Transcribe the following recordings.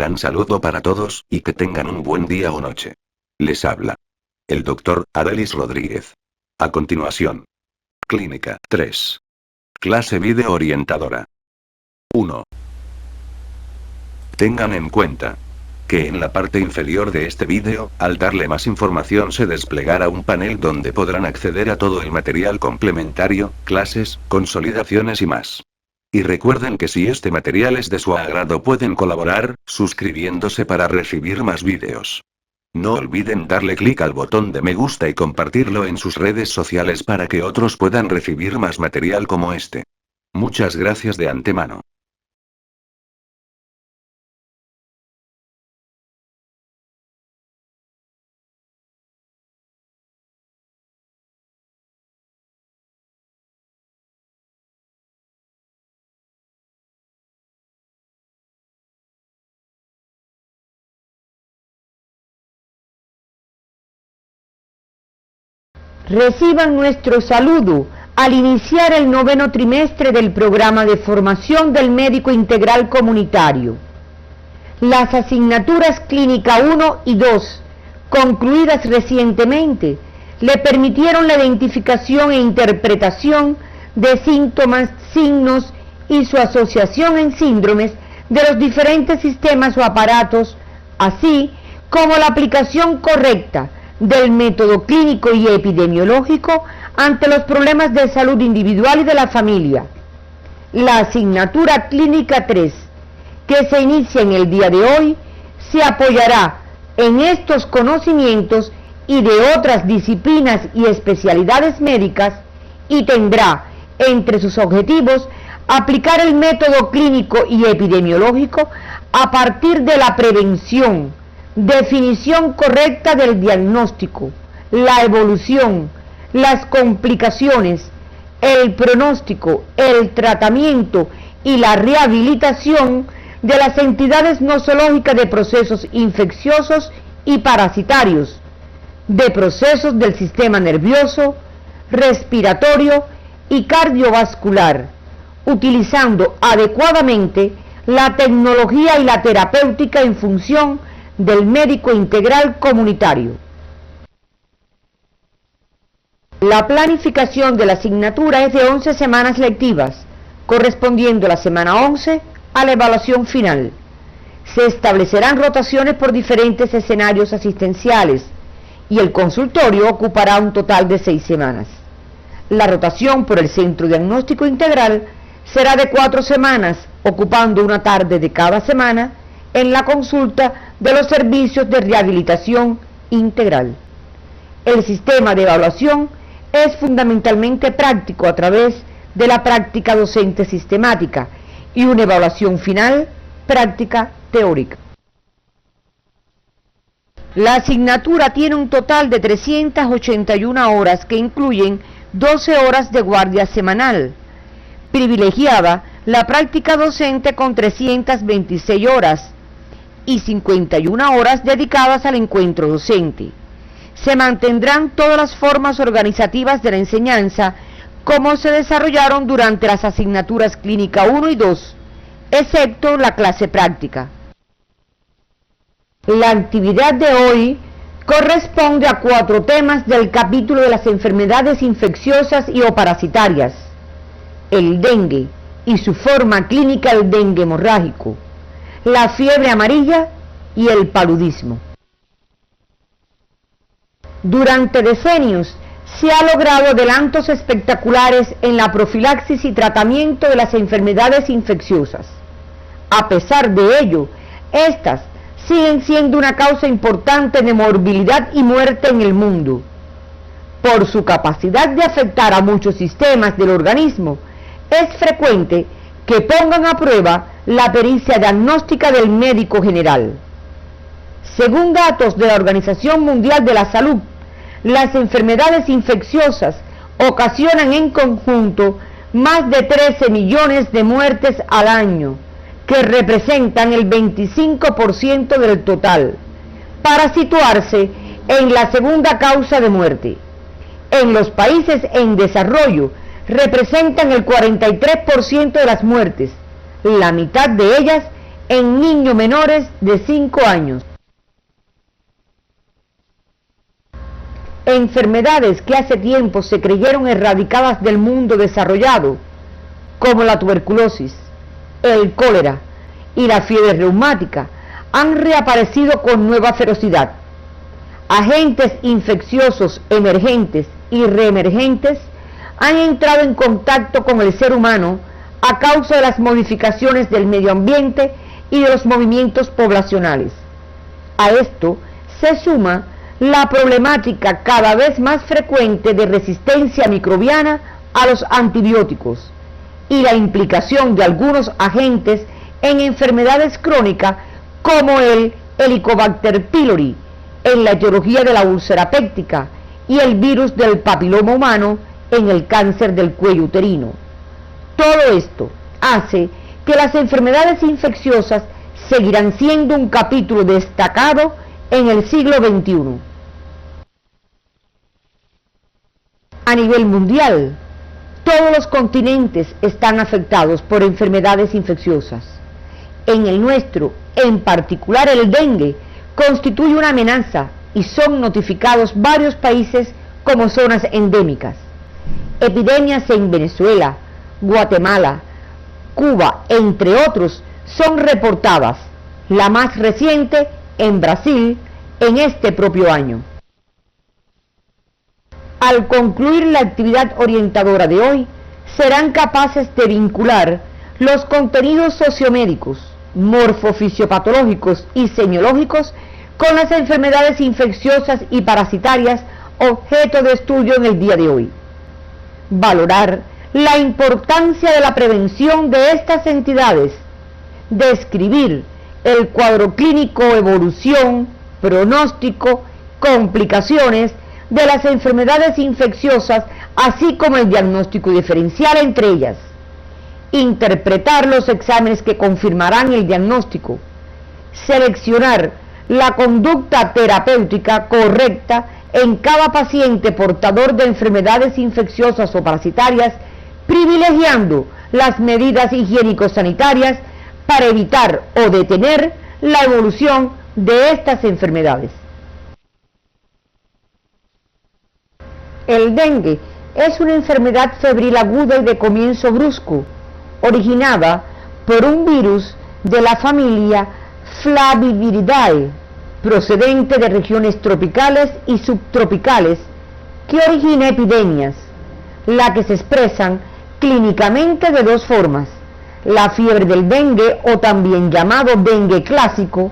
gran saludo para todos, y que tengan un buen día o noche. Les habla el Dr. Arelis Rodríguez. A continuación. Clínica 3. Clase Video Orientadora. 1. Tengan en cuenta que en la parte inferior de este vídeo, al darle más información se desplegará un panel donde podrán acceder a todo el material complementario, clases, consolidaciones y más. Y recuerden que si este material es de su agrado pueden colaborar, suscribiéndose para recibir más vídeos. No olviden darle clic al botón de me gusta y compartirlo en sus redes sociales para que otros puedan recibir más material como este. Muchas gracias de antemano. Reciban nuestro saludo al iniciar el 9º trimestre del programa de formación del médico integral comunitario. Las asignaturas Clínica 1 y 2, concluidas recientemente, le permitieron la identificación e interpretación de síntomas, signos y su asociación en síndromes de los diferentes sistemas o aparatos, así como la aplicación correcta del método clínico y epidemiológico ante los problemas de salud individual y de la familia. La asignatura Clínica 3, que se inicia en el día de hoy, se apoyará en estos conocimientos y de otras disciplinas y especialidades médicas y tendrá entre sus objetivos aplicar el método clínico y epidemiológico a partir de la prevención, definición correcta del diagnóstico, la evolución, las complicaciones, el pronóstico, el tratamiento y la rehabilitación de las entidades nosológicas de procesos infecciosos y parasitarios, de procesos del sistema nervioso, respiratorio y cardiovascular, utilizando adecuadamente la tecnología y la terapéutica en función del médico integral comunitario. La planificación de la asignatura es de 11 semanas lectivas, correspondiendo la semana 11 a la evaluación final. Se establecerán rotaciones por diferentes escenarios asistenciales y el consultorio ocupará un total de 6 semanas. La rotación por el Centro Diagnóstico Integral será de 4 semanas, ocupando una tarde de cada semana en la consulta de los servicios de rehabilitación integral. El sistema de evaluación es fundamentalmente práctico a través de la práctica docente sistemática y una evaluación final práctica teórica. La asignatura tiene un total de 381 horas que incluyen 12 horas de guardia semanal, privilegiada la práctica docente con 326 horas y 51 horas dedicadas al encuentro docente. Se mantendrán todas las formas organizativas de la enseñanza como se desarrollaron durante las asignaturas Clínica 1 y 2, excepto la clase práctica. La actividad de hoy corresponde a 4 temas del capítulo de las enfermedades infecciosas y o parasitarias: el dengue y su forma clínica, el dengue hemorrágico, la fiebre amarilla y el paludismo. Durante decenios se han logrado adelantos espectaculares en la profilaxis y tratamiento de las enfermedades infecciosas. A pesar de ello, estas siguen siendo una causa importante de morbilidad y muerte en el mundo. Por su capacidad de afectar a muchos sistemas del organismo, es frecuente que pongan a prueba la pericia diagnóstica del médico general. Según datos de la Organización Mundial de la Salud, las enfermedades infecciosas ocasionan en conjunto más de 13 millones de muertes al año, que representan el 25% del total, para situarse en la segunda causa de muerte. En los países en desarrollo representan el 43% de las muertes, la mitad de ellas en niños menores de 5 años. Enfermedades que hace tiempo se creyeron erradicadas del mundo desarrollado, como la tuberculosis, el cólera y la fiebre reumática, han reaparecido con nueva ferocidad. Agentes infecciosos emergentes y reemergentes han entrado en contacto con el ser humano a causa de las modificaciones del medio ambiente y de los movimientos poblacionales. A esto se suma la problemática cada vez más frecuente de resistencia microbiana a los antibióticos y la implicación de algunos agentes en enfermedades crónicas como el Helicobacter pylori, en la etiología de la úlcera péptica y el virus del papiloma humano en el cáncer del cuello uterino. Todo esto hace que las enfermedades infecciosas seguirán siendo un capítulo destacado en el siglo XXI. A nivel mundial, todos los continentes están afectados por enfermedades infecciosas. En el nuestro, en particular el dengue, constituye una amenaza y son notificados varios países como zonas endémicas. Epidemias en Venezuela, Guatemala, Cuba, entre otros, son reportadas, la más reciente en Brasil en este propio año. Al concluir la actividad orientadora de hoy, serán capaces de vincular los contenidos sociomédicos, morfofisiopatológicos y semiológicos con las enfermedades infecciosas y parasitarias objeto de estudio en el día de hoy. Valorar la importancia de la prevención de estas entidades, describir el cuadro clínico, evolución, pronóstico, complicaciones de las enfermedades infecciosas, así como el diagnóstico diferencial entre ellas, interpretar los exámenes que confirmarán el diagnóstico, seleccionar la conducta terapéutica correcta en cada paciente portador de enfermedades infecciosas o parasitarias, privilegiando las medidas higiénico-sanitarias para evitar o detener la evolución de estas enfermedades. El dengue es una enfermedad febril aguda y de comienzo brusco, originada por un virus de la familia Flaviviridae, procedente de regiones tropicales y subtropicales, que origina epidemias, las que se expresan clínicamente de dos formas: la fiebre del dengue, o también llamado dengue clásico,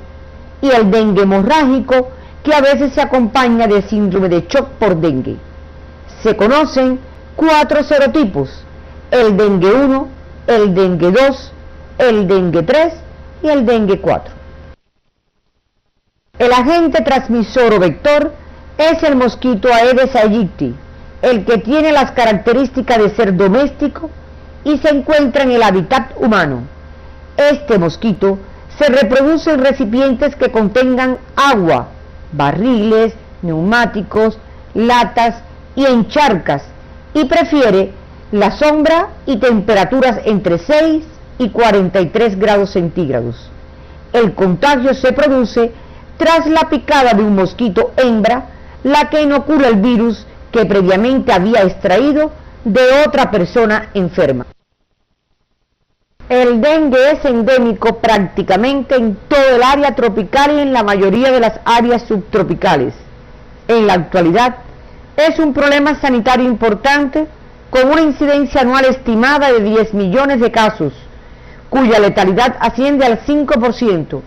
y el dengue hemorrágico, que a veces se acompaña de síndrome de shock por dengue. Se conocen 4 serotipos: el dengue 1, el dengue 2, el dengue 3 y el dengue 4. El agente transmisor o vector es el mosquito Aedes aegypti, el que tiene las características de ser doméstico y se encuentra en el hábitat humano. Este mosquito se reproduce en recipientes que contengan agua, barriles, neumáticos, latas y en charcas, y prefiere la sombra y temperaturas entre 6 y 43 grados centígrados. El contagio se produce tras la picada de un mosquito hembra, la que inocula el virus que previamente había extraído de otra persona enferma. El dengue es endémico prácticamente en todo el área tropical y en la mayoría de las áreas subtropicales. En la actualidad es un problema sanitario importante, con una incidencia anual estimada de 10 millones de casos, cuya letalidad asciende al 5%.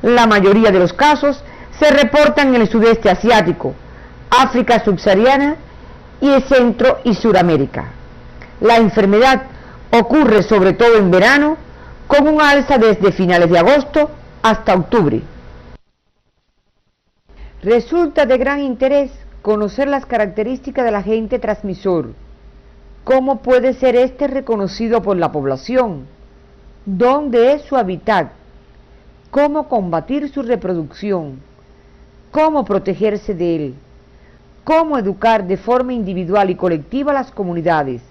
La mayoría de los casos se reportan en el sudeste asiático, África subsahariana y el Centro y Suramérica. La enfermedad ocurre sobre todo en verano, con un alza desde finales de agosto hasta octubre. Resulta de gran interés conocer las características del agente transmisor. ¿Cómo puede ser este reconocido por la población? ¿Dónde es su hábitat? ¿Cómo combatir su reproducción? ¿Cómo protegerse de él? ¿Cómo educar de forma individual y colectiva a las comunidades?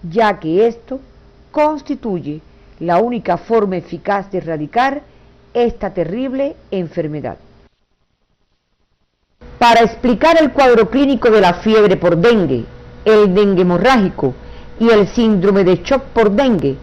Ya que esto constituye la única forma eficaz de erradicar esta terrible enfermedad. Para explicar el cuadro clínico de la fiebre por dengue, el dengue hemorrágico y el síndrome de shock por dengue,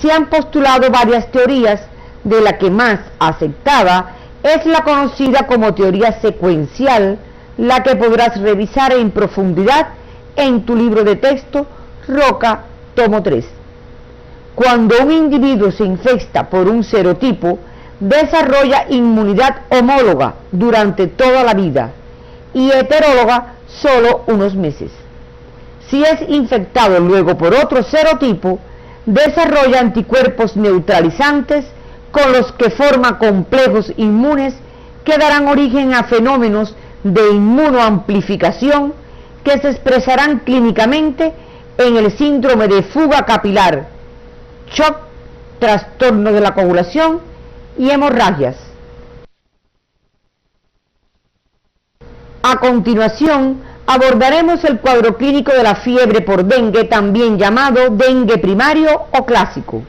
se han postulado varias teorías, de la que más aceptada es la conocida como teoría secuencial, la que podrás revisar en profundidad en tu libro de texto Roca, tomo 3. Cuando un individuo se infecta por un serotipo, desarrolla inmunidad homóloga durante toda la vida y heteróloga solo unos meses. Si es infectado luego por otro serotipo, desarrolla anticuerpos neutralizantes con los que forma complejos inmunes que darán origen a fenómenos de inmunoamplificación que se expresarán clínicamente en el síndrome de fuga capilar, shock, trastorno de la coagulación y hemorragias. A continuación, abordaremos el cuadro clínico de la fiebre por dengue, también llamado dengue primario o clásico.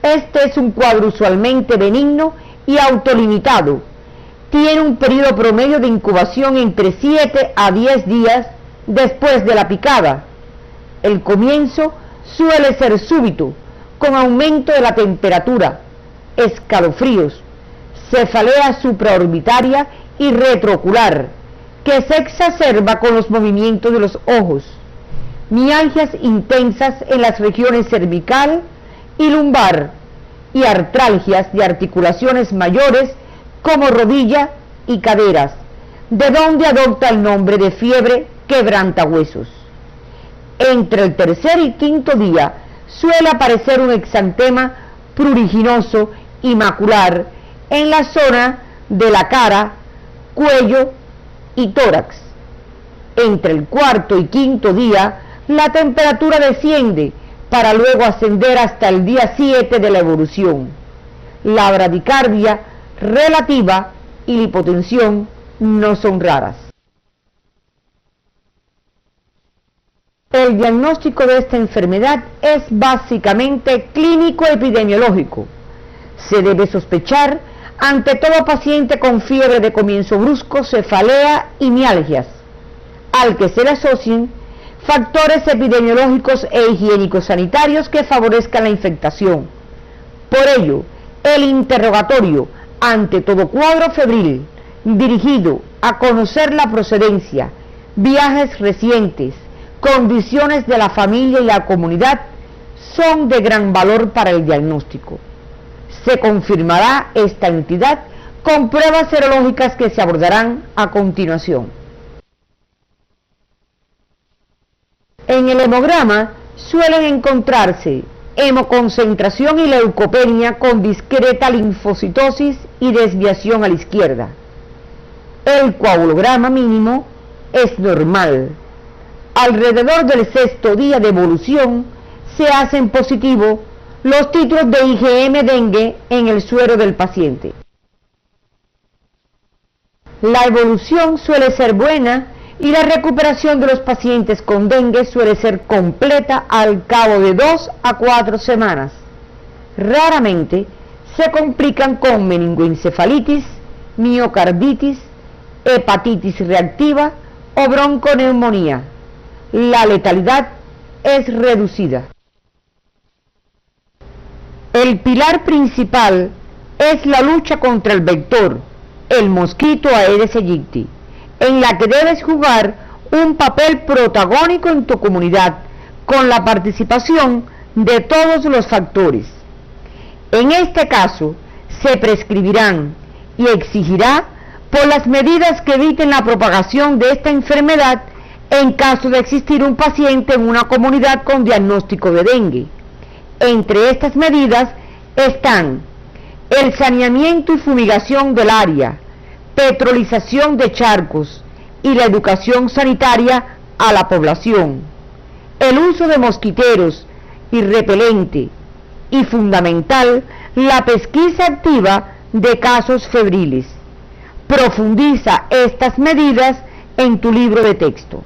Este es un cuadro usualmente benigno y autolimitado. Tiene un periodo promedio de incubación entre 7 a 10 días después de la picada. El comienzo suele ser súbito, con aumento de la temperatura, escalofríos, cefalea supraorbitaria y retroocular, que se exacerba con los movimientos de los ojos, mialgias intensas en las regiones cervical y lumbar, y artralgias de articulaciones mayores como rodilla y caderas, de donde adopta el nombre de fiebre quebrantahuesos. Entre el tercer y quinto día suele aparecer un exantema pruriginoso y macular en la zona de la cara, cuello y tórax. Entre el cuarto y quinto día la temperatura desciende para luego ascender hasta el día 7 de la evolución. La bradicardia relativa y la hipotensión no son raras. El diagnóstico de esta enfermedad es básicamente clínico-epidemiológico. Se debe sospechar ante todo paciente con fiebre de comienzo brusco, cefalea y mialgias, al que se le asocien factores epidemiológicos e higiénicos sanitarios que favorezcan la infectación. Por ello, el interrogatorio ante todo cuadro febril, dirigido a conocer la procedencia, viajes recientes, condiciones de la familia y la comunidad, son de gran valor para el diagnóstico. Se confirmará esta entidad con pruebas serológicas que se abordarán a continuación. En el hemograma suelen encontrarse hemoconcentración y leucopenia con discreta linfocitosis y desviación a la izquierda. El coagulograma mínimo es normal. Alrededor del sexto día de evolución se hacen positivo los títulos de IgM dengue en el suero del paciente. La evolución suele ser buena y la recuperación de los pacientes con dengue suele ser completa al cabo de 2 a 4 semanas. Raramente se complican con meningoencefalitis, miocarditis, hepatitis reactiva o bronconeumonía. La letalidad es reducida. El pilar principal es la lucha contra el vector, el mosquito Aedes aegypti, en la que debes jugar un papel protagónico en tu comunidad, con la participación de todos los factores. En este caso, se prescribirán y exigirá por las medidas que eviten la propagación de esta enfermedad en caso de existir un paciente en una comunidad con diagnóstico de dengue. Entre estas medidas están el saneamiento y fumigación del área, petrolización de charcos y la educación sanitaria a la población, el uso de mosquiteros y repelente y, fundamental, la pesquisa activa de casos febriles. Profundiza estas medidas en tu libro de texto.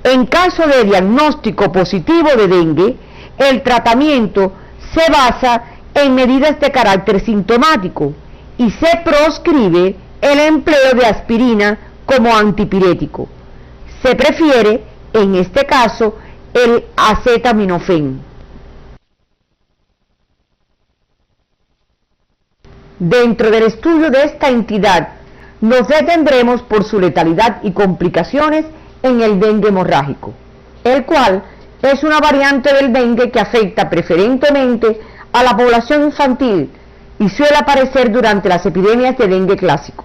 En caso de diagnóstico positivo de dengue, el tratamiento se basa en medidas de carácter sintomático y se proscribe el empleo de aspirina como antipirético. Se prefiere, en este caso, el acetaminofén. Dentro del estudio de esta entidad, nos detendremos por su letalidad y complicaciones en el dengue hemorrágico, el cual es una variante del dengue que afecta preferentemente a la población infantil y suele aparecer durante las epidemias de dengue clásico.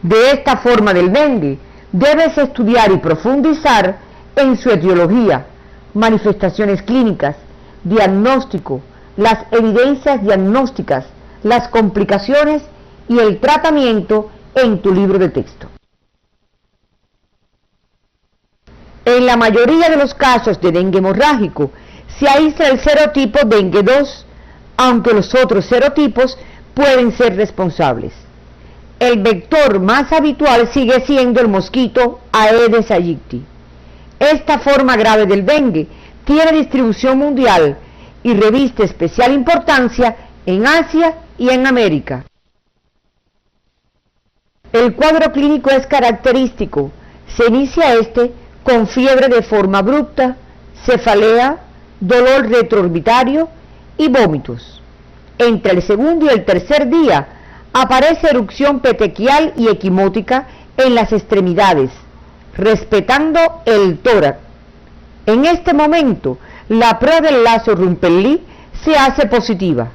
De esta forma del dengue, debes estudiar y profundizar en su etiología, manifestaciones clínicas, diagnóstico, las evidencias diagnósticas, las complicaciones y el tratamiento en tu libro de texto. En la mayoría de los casos de dengue hemorrágico se aísla el serotipo dengue 2, aunque los otros serotipos pueden ser responsables. El vector más habitual sigue siendo el mosquito Aedes aegypti. Esta forma grave del dengue tiene distribución mundial y reviste especial importancia en Asia y en América. El cuadro clínico es característico. Se inicia con fiebre de forma abrupta, cefalea, dolor retroorbitario y vómitos. Entre el segundo y el tercer día aparece erupción petequial y equimótica en las extremidades, respetando el tórax. En este momento, la prueba del lazo Rumpelli se hace positiva.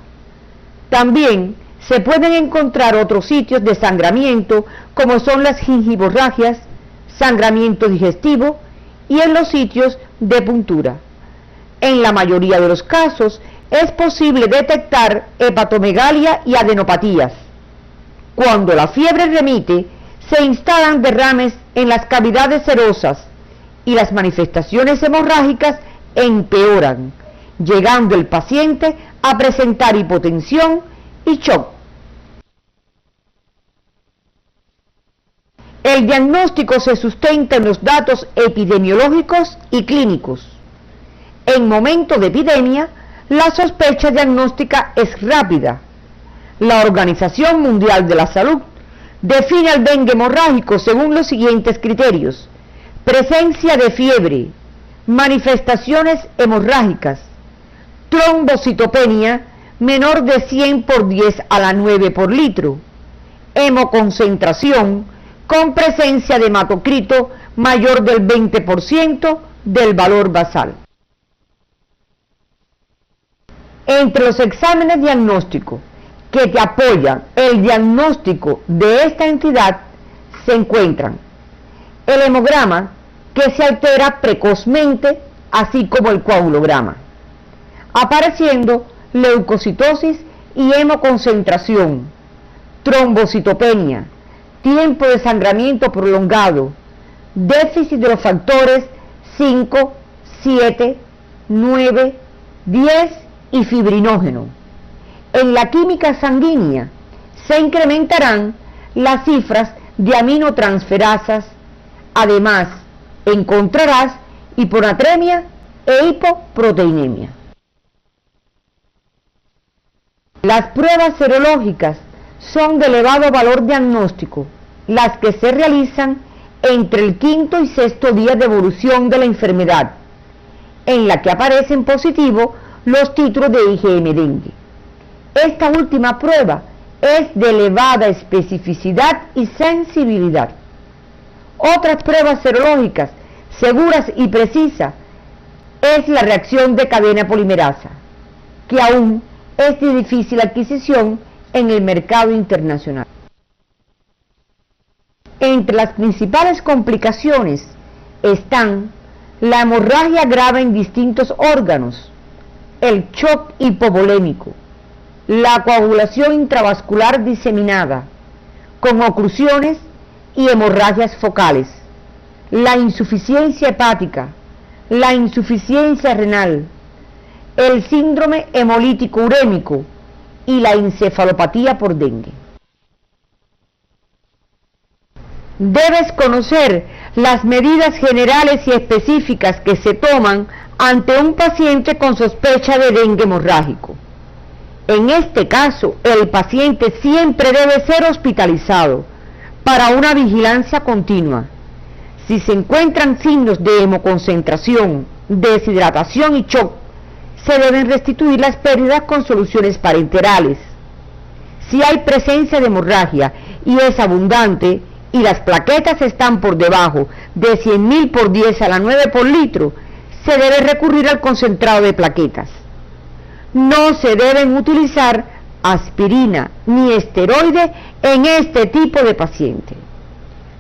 También se pueden encontrar otros sitios de sangramiento, como son las gingivorragias, sangramiento digestivo y en los sitios de puntura. En la mayoría de los casos es posible detectar hepatomegalia y adenopatías. Cuando la fiebre remite, se instalan derrames en las cavidades serosas y las manifestaciones hemorrágicas empeoran, llegando el paciente a presentar hipotensión y shock. El diagnóstico se sustenta en los datos epidemiológicos y clínicos. En momento de epidemia, la sospecha diagnóstica es rápida. La Organización Mundial de la Salud define al dengue hemorrágico según los siguientes criterios: presencia de fiebre, manifestaciones hemorrágicas, trombocitopenia menor de 100 por 10 a la 9 por litro, hemoconcentración con presencia de hematocrito mayor del 20% del valor basal. Entre los exámenes diagnósticos que te apoyan el diagnóstico de esta entidad se encuentran el hemograma, que se altera precozmente, así como el coagulograma, apareciendo leucocitosis y hemoconcentración, trombocitopenia, tiempo de sangramiento prolongado, déficit de los factores 5, 7, 9, 10 y fibrinógeno. En la química sanguínea se incrementarán las cifras de aminotransferasas. Además, encontrarás hiponatremia e hipoproteinemia. Las pruebas serológicas son de elevado valor diagnóstico, las que se realizan entre el quinto y sexto día de evolución de la enfermedad, en la que aparecen positivos los títulos de IgM dengue. Esta última prueba es de elevada especificidad y sensibilidad. Otras pruebas serológicas seguras y precisas es la reacción de cadena polimerasa, que aún es de difícil adquisición en el mercado internacional. Entre las principales complicaciones están la hemorragia grave en distintos órganos, el shock hipovolémico, la coagulación intravascular diseminada, con oclusiones y hemorragias focales, la insuficiencia hepática, la insuficiencia renal, el síndrome hemolítico urémico y la encefalopatía por dengue. Debes conocer las medidas generales y específicas que se toman ante un paciente con sospecha de dengue hemorrágico. En este caso, el paciente siempre debe ser hospitalizado para una vigilancia continua. Si se encuentran signos de hemoconcentración, deshidratación y shock, se deben restituir las pérdidas con soluciones parenterales. Si hay presencia de hemorragia y es abundante y las plaquetas están por debajo de 100.000 por 10 a la 9 por litro, se debe recurrir al concentrado de plaquetas. No se deben utilizar aspirina ni esteroide en este tipo de paciente.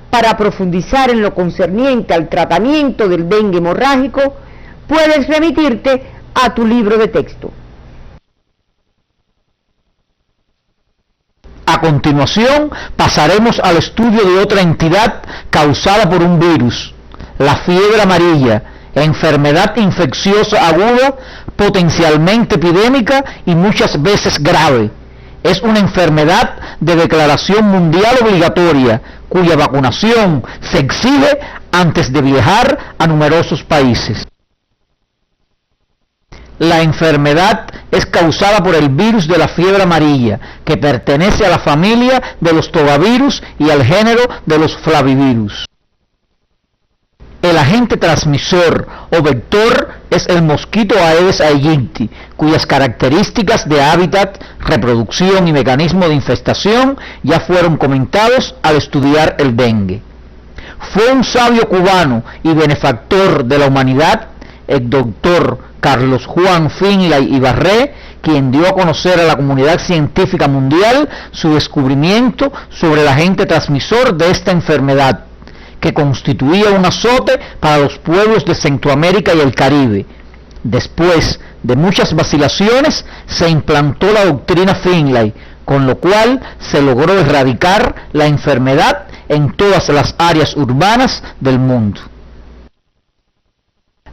Para profundizar en lo concerniente al tratamiento del dengue hemorrágico, puedes remitirte a tu libro de texto. A continuación, pasaremos al estudio de otra entidad causada por un virus, la fiebre amarilla, enfermedad infecciosa aguda, potencialmente epidémica y muchas veces grave. Es una enfermedad de declaración mundial obligatoria, cuya vacunación se exige antes de viajar a numerosos países. La enfermedad es causada por el virus de la fiebre amarilla, que pertenece a la familia de los tobavirus y al género de los flavivirus. El agente transmisor o vector es el mosquito Aedes aegypti, cuyas características de hábitat, reproducción y mecanismo de infestación ya fueron comentados al estudiar el dengue. Fue un sabio cubano y benefactor de la humanidad, el doctor Carlos Juan Finlay Ibarré, quien dio a conocer a la comunidad científica mundial su descubrimiento sobre el agente transmisor de esta enfermedad, que constituía un azote para los pueblos de Centroamérica y el Caribe. Después de muchas vacilaciones, se implantó la doctrina Finlay, con lo cual se logró erradicar la enfermedad en todas las áreas urbanas del mundo.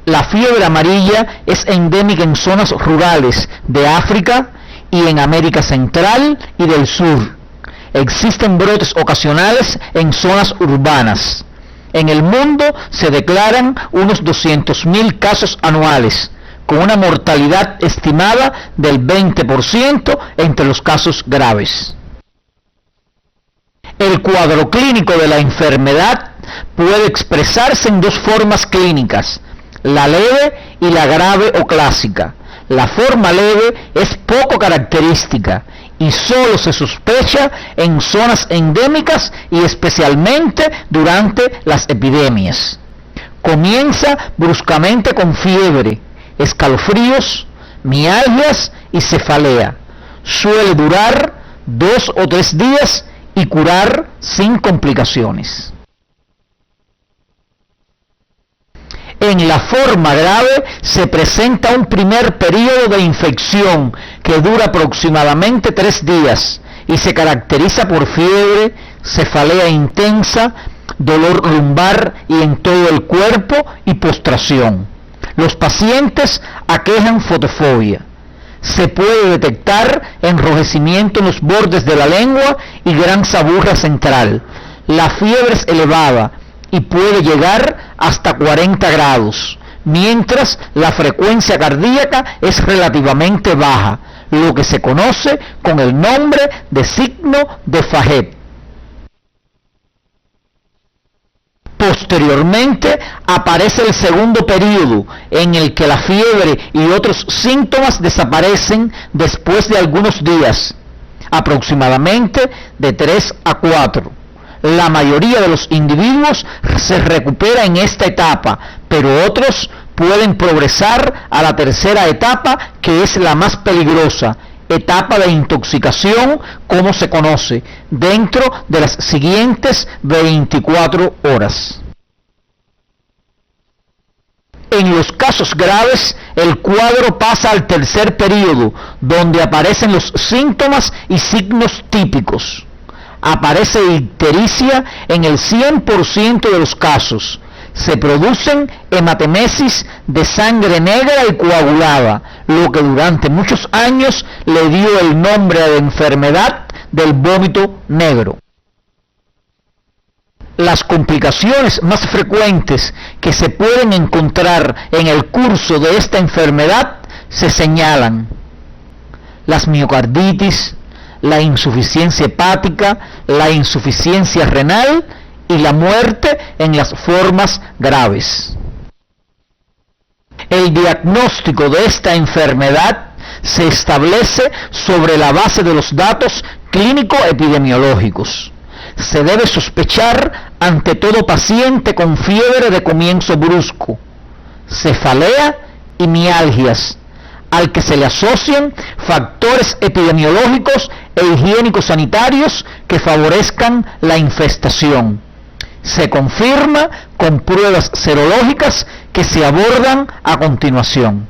La fiebre amarilla es endémica en zonas rurales de África y en América Central y del Sur. Existen brotes ocasionales en zonas urbanas. En el mundo se declaran unos 200.000 casos anuales, con una mortalidad estimada del 20% entre los casos graves. El cuadro clínico de la enfermedad puede expresarse en dos formas clínicas, la leve y la grave o clásica. La forma leve es poco característica y solo se sospecha en zonas endémicas y especialmente durante las epidemias. Comienza bruscamente con fiebre, escalofríos, mialgias y cefalea. Suele durar 2 o 3 días y curar sin complicaciones. En la forma grave se presenta un primer periodo de infección que dura aproximadamente 3 días y se caracteriza por fiebre, cefalea intensa, dolor lumbar y en todo el cuerpo y postración. Los pacientes aquejan fotofobia. Se puede detectar enrojecimiento en los bordes de la lengua y gran saburra central. La fiebre es elevada y puede llegar hasta 40 grados, mientras la frecuencia cardíaca es relativamente baja, lo que se conoce con el nombre de signo de Fagep. Posteriormente aparece el segundo periodo, en el que la fiebre y otros síntomas desaparecen después de algunos días, aproximadamente de 3 a 4. La mayoría de los individuos se recupera en esta etapa, pero otros pueden progresar a la tercera etapa, que es la más peligrosa, etapa de intoxicación, como se conoce, dentro de las siguientes 24 horas. En los casos graves, el cuadro pasa al tercer periodo, donde aparecen los síntomas y signos típicos. Aparece ictericia en el 100% de los casos. Se producen hematemesis de sangre negra y coagulada, lo que durante muchos años le dio el nombre a la enfermedad del vómito negro. Las complicaciones más frecuentes que se pueden encontrar en el curso de esta enfermedad se señalan: las miocarditis, la insuficiencia hepática, la insuficiencia renal y la muerte en las formas graves. El diagnóstico de esta enfermedad se establece sobre la base de los datos clínico-epidemiológicos. Se debe sospechar ante todo paciente con fiebre de comienzo brusco, cefalea y mialgias, al que se le asocian factores epidemiológicos e higiénicos sanitarios que favorezcan la infestación. Se confirma con pruebas serológicas que se abordan a continuación.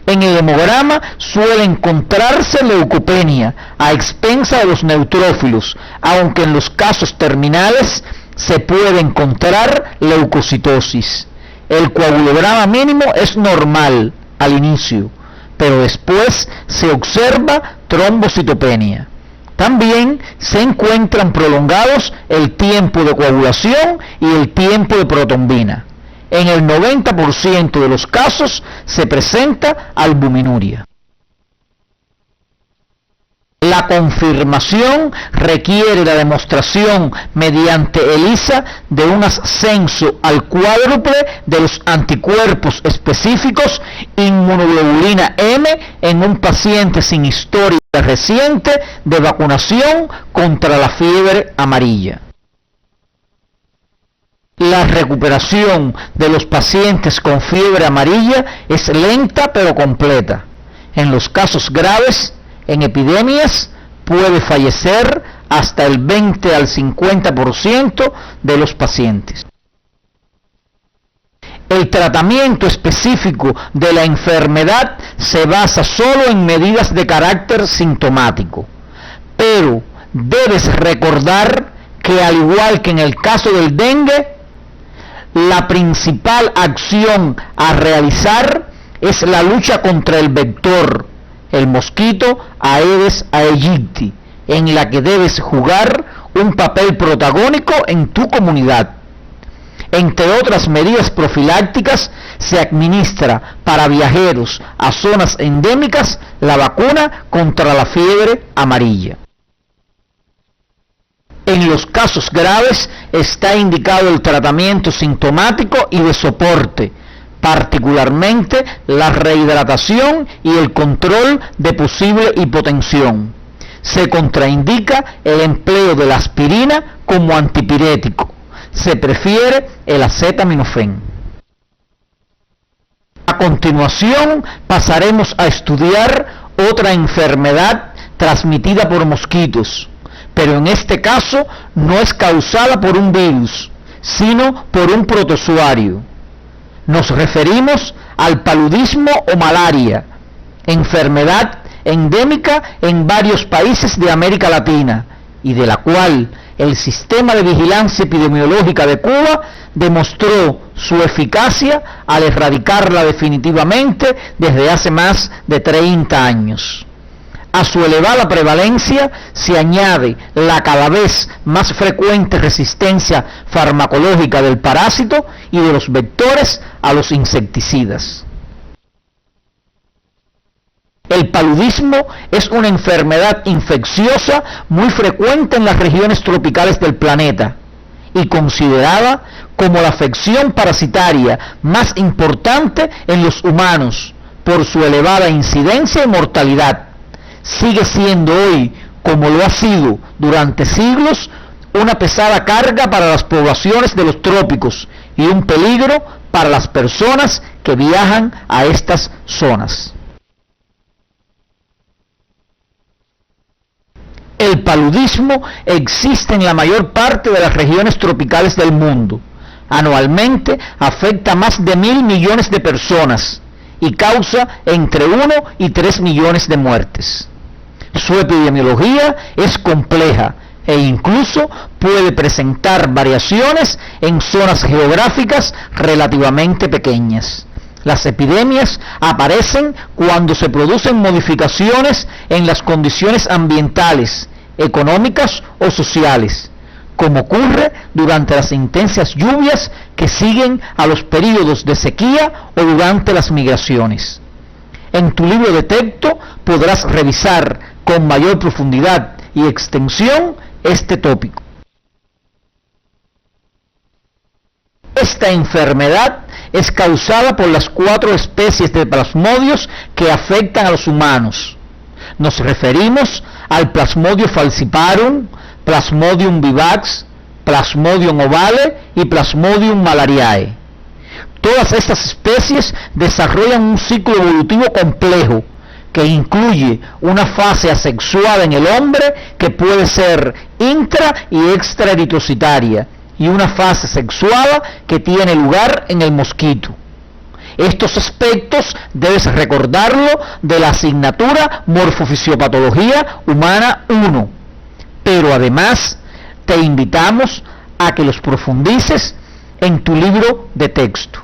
En el hemograma suele encontrarse leucopenia a expensa de los neutrófilos, aunque en los casos terminales se puede encontrar leucocitosis. El coagulograma mínimo es normal al inicio, pero después se observa trombocitopenia. También se encuentran prolongados el tiempo de coagulación y el tiempo de protombina. En el 90% de los casos se presenta albuminuria. La confirmación requiere la demostración mediante ELISA de un ascenso al cuádruple de los anticuerpos específicos inmunoglobulina M en un paciente sin historia reciente de vacunación contra la fiebre amarilla. La recuperación de los pacientes con fiebre amarilla es lenta pero completa. En los casos graves, en epidemias, puede fallecer hasta el 20 al 50% de los pacientes. El tratamiento específico de la enfermedad se basa solo en medidas de carácter sintomático, pero debes recordar que al igual que en el caso del dengue, la principal acción a realizar es la lucha contra el vector, el mosquito Aedes aegypti, en la que debes jugar un papel protagónico en tu comunidad. Entre otras medidas profilácticas, se administra para viajeros a zonas endémicas la vacuna contra la fiebre amarilla. En los casos graves está indicado el tratamiento sintomático y de soporte, particularmente la rehidratación y el control de posible hipotensión. Se contraindica el empleo de la aspirina como antipirético. Se prefiere el acetaminofén. A continuación pasaremos a estudiar otra enfermedad transmitida por mosquitos, pero en este caso no es causada por un virus, sino por un protozoario. Nos referimos al paludismo o malaria, enfermedad endémica en varios países de América Latina y de la cual el Sistema de Vigilancia Epidemiológica de Cuba demostró su eficacia al erradicarla definitivamente desde hace más de 30 años. A su elevada prevalencia se añade la cada vez más frecuente resistencia farmacológica del parásito y de los vectores a los insecticidas. El paludismo es una enfermedad infecciosa muy frecuente en las regiones tropicales del planeta y considerada como la afección parasitaria más importante en los humanos por su elevada incidencia y mortalidad. Sigue siendo hoy, como lo ha sido durante siglos, una pesada carga para las poblaciones de los trópicos y un peligro para las personas que viajan a estas zonas. El paludismo existe en la mayor parte de las regiones tropicales del mundo. Anualmente afecta a más de 1.000 millones de personas y causa entre 1 y 3 millones de muertes. Su epidemiología es compleja e incluso puede presentar variaciones en zonas geográficas relativamente pequeñas. Las epidemias aparecen cuando se producen modificaciones en las condiciones ambientales, económicas o sociales, como ocurre durante las intensas lluvias que siguen a los períodos de sequía o durante las migraciones. En tu libro de texto podrás revisar con mayor profundidad y extensión este tópico. Esta enfermedad es causada por las 4 especies de plasmodios que afectan a los humanos. Nos referimos al Plasmodium falciparum, Plasmodium vivax, Plasmodium ovale y Plasmodium malariae. Todas estas especies desarrollan un ciclo evolutivo complejo que incluye una fase asexuada en el hombre que puede ser intra y extraeritrocitaria y una fase sexuada que tiene lugar en el mosquito. Estos aspectos debes recordarlo de la asignatura Morfofisiopatología Humana 1, pero además te invitamos a que los profundices en tu libro de texto.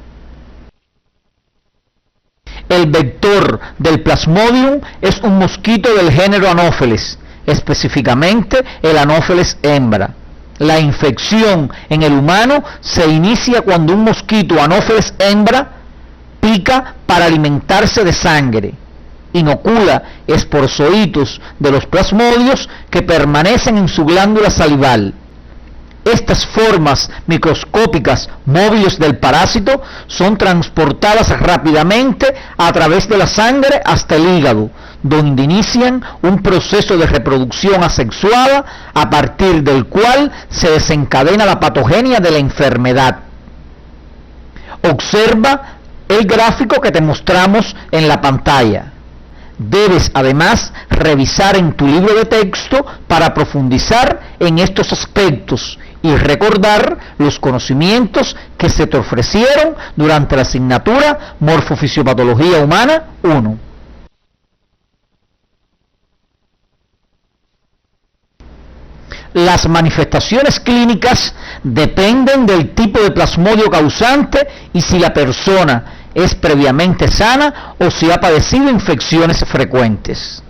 El vector del Plasmodium es un mosquito del género Anopheles, específicamente el Anopheles hembra. La infección en el humano se inicia cuando un mosquito Anopheles hembra pica para alimentarse de sangre. Inocula esporozoitos de los plasmodios que permanecen en su glándula salival. Estas formas microscópicas móviles del parásito son transportadas rápidamente a través de la sangre hasta el hígado, donde inician un proceso de reproducción asexuada a partir del cual se desencadena la patogenia de la enfermedad. Observa el gráfico que te mostramos en la pantalla. Debes además revisar en tu libro de texto para profundizar en estos aspectos y recordar los conocimientos que se te ofrecieron durante la asignatura Morfofisiopatología Humana 1. Las manifestaciones clínicas dependen del tipo de plasmodio causante y si la persona es previamente sana o si ha padecido infecciones frecuentes.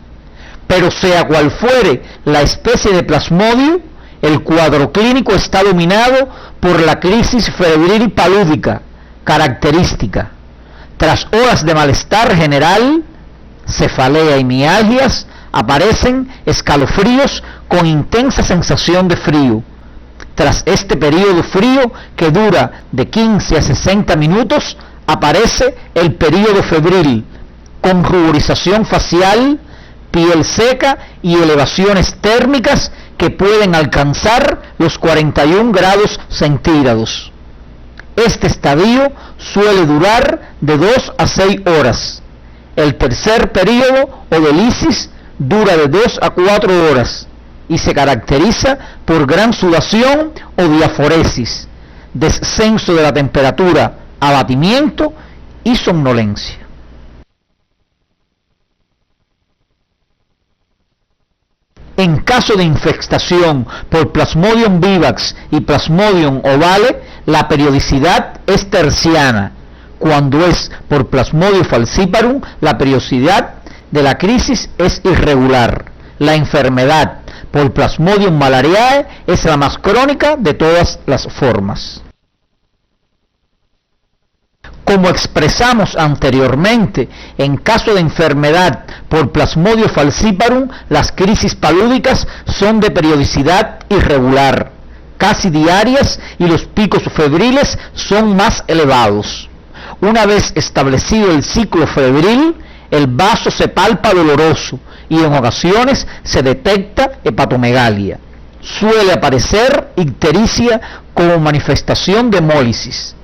Pero sea cual fuere la especie de plasmodio, el cuadro clínico está dominado por la crisis febril palúdica, característica. Tras horas de malestar general, cefalea y mialgias, aparecen escalofríos con intensa sensación de frío. Tras este periodo frío, que dura de 15 a 60 minutos, aparece el periodo febril, con ruborización facial, piel seca y elevaciones térmicas que pueden alcanzar los 41 grados centígrados. Este estadio suele durar de 2 a 6 horas. El tercer periodo o de lisis dura de 2 a 4 horas y se caracteriza por gran sudación o diaforesis, descenso de la temperatura, abatimiento y somnolencia. En caso de infestación por Plasmodium vivax y Plasmodium ovale, la periodicidad es terciana. Cuando es por Plasmodium falciparum, la periodicidad de la crisis es irregular. La enfermedad por Plasmodium malariae es la más crónica de todas las formas. Como expresamos anteriormente, en caso de enfermedad por Plasmodium falciparum, las crisis palúdicas son de periodicidad irregular, casi diarias, y los picos febriles son más elevados. Una vez establecido el ciclo febril, el vaso se palpa doloroso y en ocasiones se detecta hepatomegalia. Suele aparecer ictericia como manifestación de hemólisis.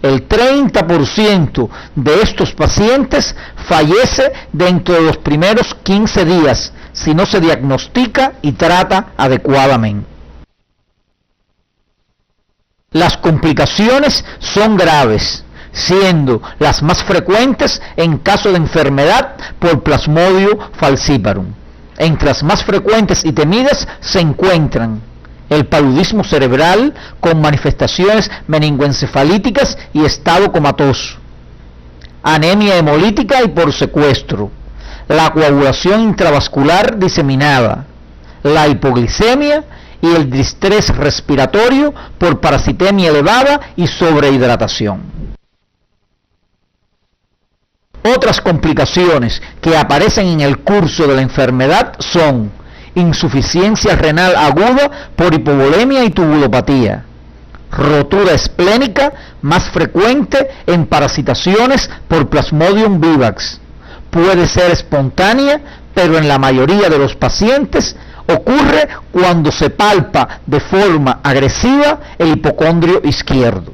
El 30% de estos pacientes fallece dentro de los primeros 15 días si no se diagnostica y trata adecuadamente. Las complicaciones son graves, siendo las más frecuentes en caso de enfermedad por Plasmodium falciparum. Entre las más frecuentes y temidas se encuentran el paludismo cerebral con manifestaciones meningoencefalíticas y estado comatoso, anemia hemolítica y por secuestro, la coagulación intravascular diseminada, la hipoglicemia y el distrés respiratorio por parasitemia elevada y sobrehidratación. Otras complicaciones que aparecen en el curso de la enfermedad son insuficiencia renal aguda por hipovolemia y tubulopatía, rotura esplénica más frecuente en parasitaciones por Plasmodium vivax. Puede ser espontánea, pero en la mayoría de los pacientes ocurre cuando se palpa de forma agresiva el hipocondrio izquierdo.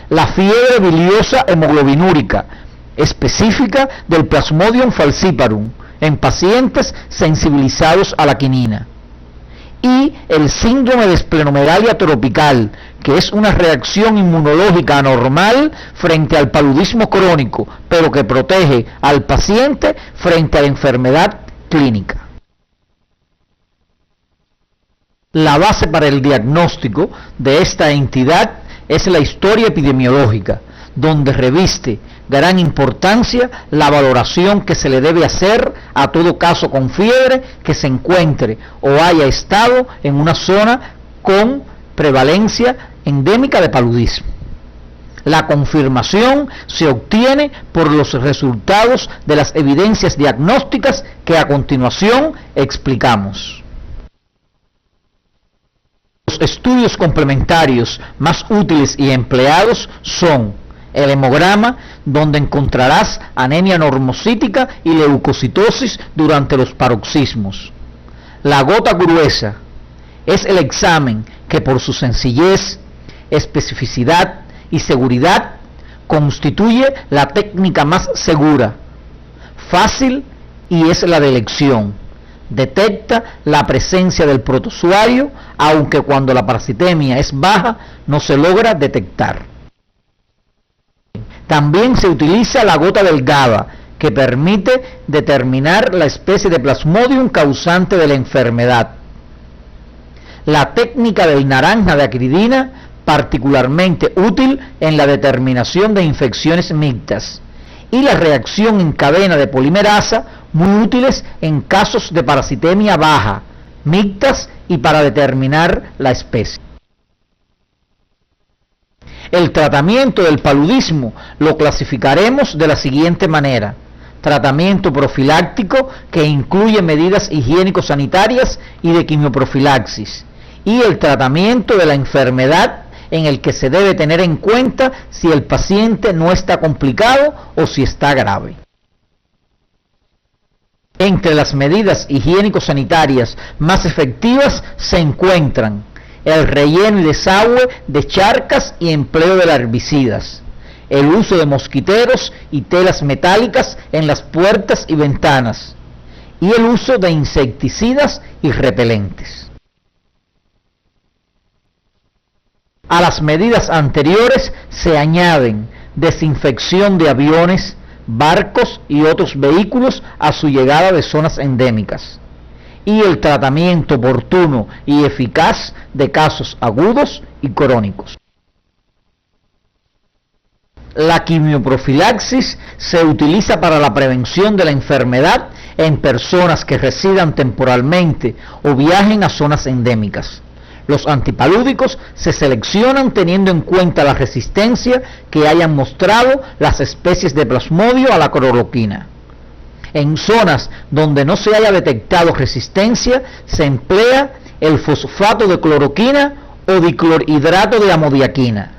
La fiebre biliosa hemoglobinúrica específica del Plasmodium falciparum en pacientes sensibilizados a la quinina. Y el síndrome de esplenomegalia tropical, que es una reacción inmunológica anormal frente al paludismo crónico, pero que protege al paciente frente a la enfermedad clínica. La base para el diagnóstico de esta entidad es la historia epidemiológica, donde reviste gran importancia la valoración que se le debe hacer a todo caso con fiebre que se encuentre o haya estado en una zona con prevalencia endémica de paludismo. La confirmación se obtiene por los resultados de las evidencias diagnósticas que a continuación explicamos. Los estudios complementarios más útiles y empleados son el hemograma, donde encontrarás anemia normocítica y leucocitosis durante los paroxismos. La gota gruesa es el examen que por su sencillez, especificidad y seguridad constituye la técnica más segura, fácil y es la de elección. Detecta la presencia del protozoario, aunque cuando la parasitemia es baja no se logra detectar. También se utiliza la gota delgada, que permite determinar la especie de Plasmodium causante de la enfermedad. La técnica del naranja de acridina, particularmente útil en la determinación de infecciones mixtas, y la reacción en cadena de polimerasa, muy útiles en casos de parasitemia baja, mixtas y para determinar la especie. El tratamiento del paludismo lo clasificaremos de la siguiente manera: tratamiento profiláctico, que incluye medidas higiénico-sanitarias y de quimioprofilaxis, y el tratamiento de la enfermedad, en el que se debe tener en cuenta si el paciente no está complicado o si está grave. Entre las medidas higiénico-sanitarias más efectivas se encuentran el relleno y desagüe de charcas y empleo de herbicidas, el uso de mosquiteros y telas metálicas en las puertas y ventanas, y el uso de insecticidas y repelentes. A las medidas anteriores se añaden desinfección de aviones, barcos y otros vehículos a su llegada de zonas endémicas, y el tratamiento oportuno y eficaz de casos agudos y crónicos. La quimioprofilaxis se utiliza para la prevención de la enfermedad en personas que residan temporalmente o viajen a zonas endémicas. Los antipalúdicos se seleccionan teniendo en cuenta la resistencia que hayan mostrado las especies de Plasmodio a la cloroquina. En zonas donde no se haya detectado resistencia, se emplea el fosfato de cloroquina o diclorhidrato de amodiaquina.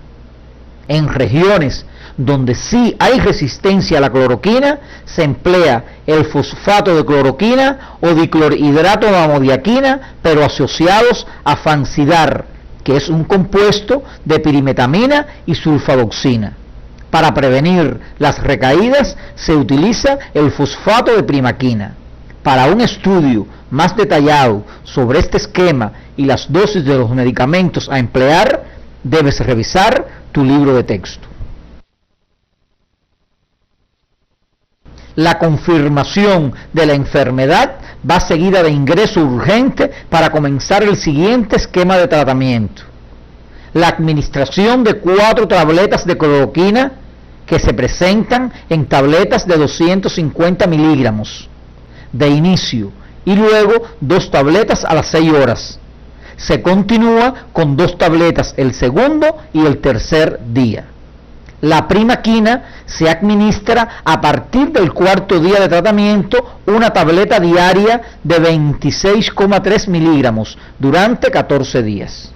En regiones donde sí hay resistencia a la cloroquina, se emplea el fosfato de cloroquina o diclorhidrato de amodiaquina, pero asociados a fansidar, que es un compuesto de pirimetamina y sulfadoxina. Para prevenir las recaídas se utiliza el fosfato de primaquina. Para un estudio más detallado sobre este esquema y las dosis de los medicamentos a emplear, debes revisar tu libro de texto. La confirmación de la enfermedad va seguida de ingreso urgente para comenzar el siguiente esquema de tratamiento. La administración de 4 tabletas de cloroquina que se presentan en tabletas de 250 miligramos de inicio y luego 2 tabletas a las 6 horas. Se continúa con 2 tabletas el segundo y el tercer día. La primaquina se administra a partir del cuarto día de tratamiento una tableta diaria de 26,3 miligramos durante 14 días.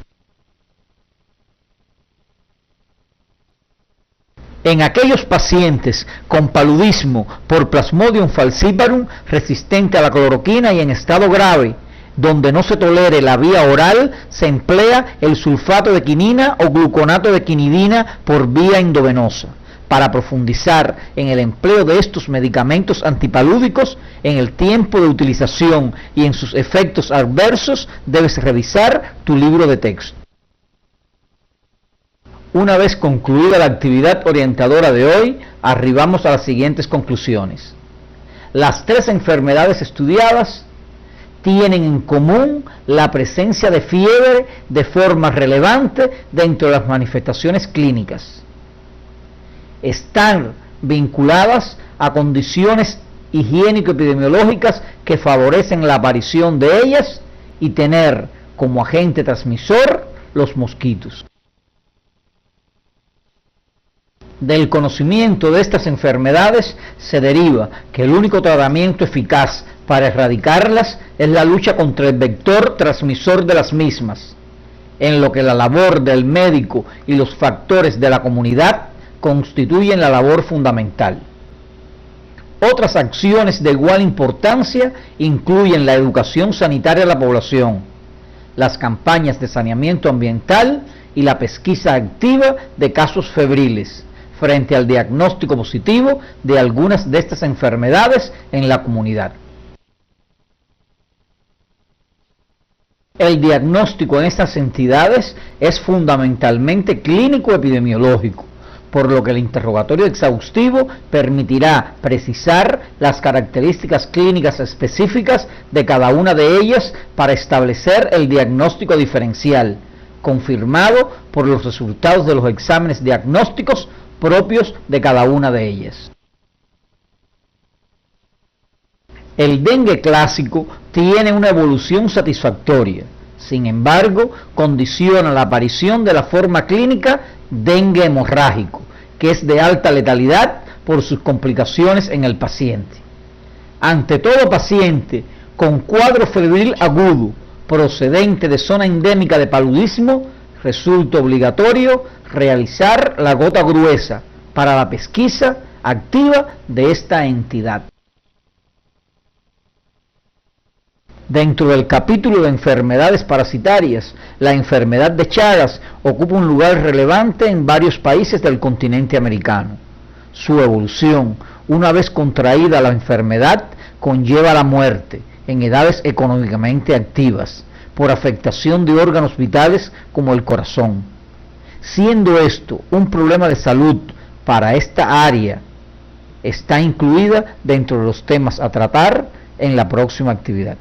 En aquellos pacientes con paludismo por Plasmodium falciparum resistente a la cloroquina y en estado grave, donde no se tolere la vía oral, se emplea el sulfato de quinina o gluconato de quinidina por vía endovenosa. Para profundizar en el empleo de estos medicamentos antipalúdicos, en el tiempo de utilización y en sus efectos adversos, debes revisar tu libro de texto. Una vez concluida la actividad orientadora de hoy, arribamos a las siguientes conclusiones. Las 3 enfermedades estudiadas tienen en común la presencia de fiebre de forma relevante dentro de las manifestaciones clínicas. Están vinculadas a condiciones higiénico-epidemiológicas que favorecen la aparición de ellas y tener como agente transmisor los mosquitos. Del conocimiento de estas enfermedades se deriva que el único tratamiento eficaz para erradicarlas es la lucha contra el vector transmisor de las mismas, en lo que la labor del médico y los factores de la comunidad constituyen la labor fundamental. Otras acciones de igual importancia incluyen la educación sanitaria a la población, las campañas de saneamiento ambiental y la pesquisa activa de casos febriles, frente al diagnóstico positivo de algunas de estas enfermedades en la comunidad. El diagnóstico en estas entidades es fundamentalmente clínico-epidemiológico, por lo que el interrogatorio exhaustivo permitirá precisar las características clínicas específicas de cada una de ellas para establecer el diagnóstico diferencial, confirmado por los resultados de los exámenes diagnósticos propios de cada una de ellas. El dengue clásico tiene una evolución satisfactoria, sin embargo, condiciona la aparición de la forma clínica dengue hemorrágico, que es de alta letalidad por sus complicaciones en el paciente. Ante todo paciente con cuadro febril agudo procedente de zona endémica de paludismo, resulta obligatorio realizar la gota gruesa para la pesquisa activa de esta entidad. Dentro del capítulo de enfermedades parasitarias, la enfermedad de Chagas ocupa un lugar relevante en varios países del continente americano. Su evolución, una vez contraída la enfermedad, conlleva la muerte en edades económicamente activas, por afectación de órganos vitales como el corazón. Siendo esto un problema de salud para esta área, está incluida dentro de los temas a tratar en la próxima actividad.